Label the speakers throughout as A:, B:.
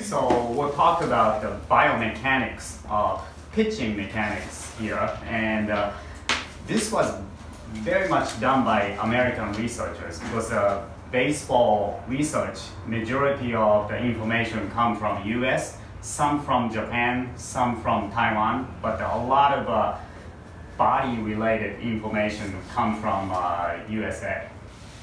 A: so we'll talk about the biomechanics of pitching mechanics here, and this was very much done by American researchers because baseball research, majority of the information come from US, some from Japan, some from Taiwan, but a lot of body-related information come from USA.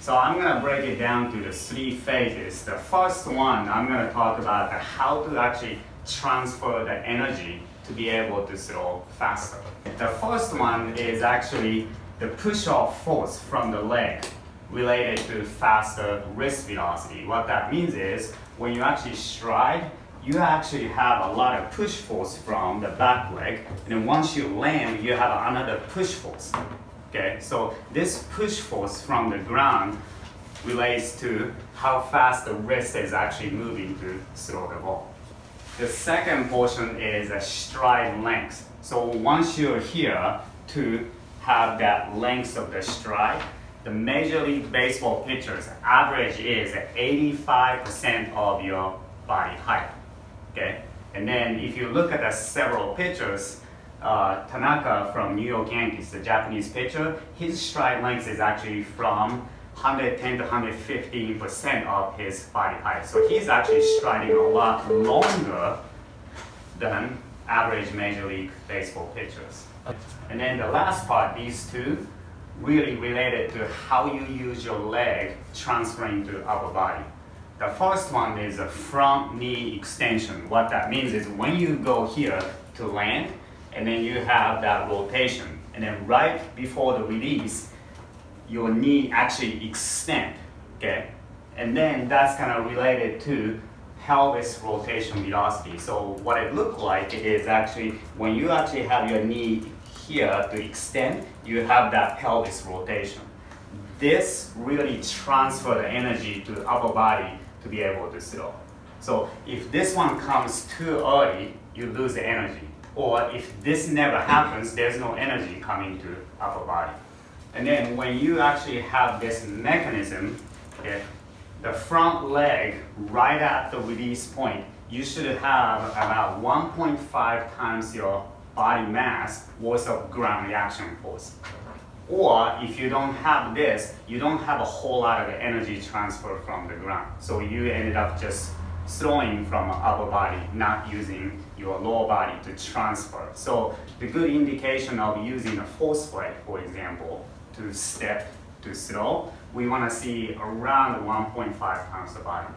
A: So I'm going to break it down to the 3 phases. The first one, I'm going to talk about how to actually transfer the energy to be able to throw faster. The first one is actually the push-off force from the leg related to faster wrist velocity. What that means is when you actually stride, you actually have a lot of push force from the back leg, and then once you land, you have another push force. Okay, so this push force from the ground relates to how fast the wrist is actually moving to throw the ball. The second portion is a stride length. So once you're here to have that length of the stride, the Major League Baseball pitchers average is 85% of your body height. Okay, and then if you look at the several pitchers, Tanaka from New York Yankees, the Japanese pitcher, his stride length is actually from 110 to 115% of his body height. So he's actually striding a lot longer than average Major League Baseball pitchers. And then the last part, these two, really related to how you use your leg transferring to upper body. The first one is a front knee extension. What that means is when you go here to land, and then you have that rotation, and then right before the release, your knee actually extend, okay? And then that's kind of related to pelvis rotation velocity. So what it looks like is actually when you actually have your knee here to extend, you have that pelvis rotation. This really transfers the energy to the upper body to be able to throw. So if this one comes too early, you lose the energy. Or if this never happens, there's no energy coming to upper body. And then when you actually have this mechanism, okay, the front leg right at the release point, you should have about 1.5 times your body mass worth of ground reaction force. Or if you don't have this, you don't have a whole lot of energy transfer from the ground. So you ended up just throwing from upper body, not using your lower body to transfer. So the good indication of using a force plate, for example, to step to throw, we want to see around 1.5 times the body weight.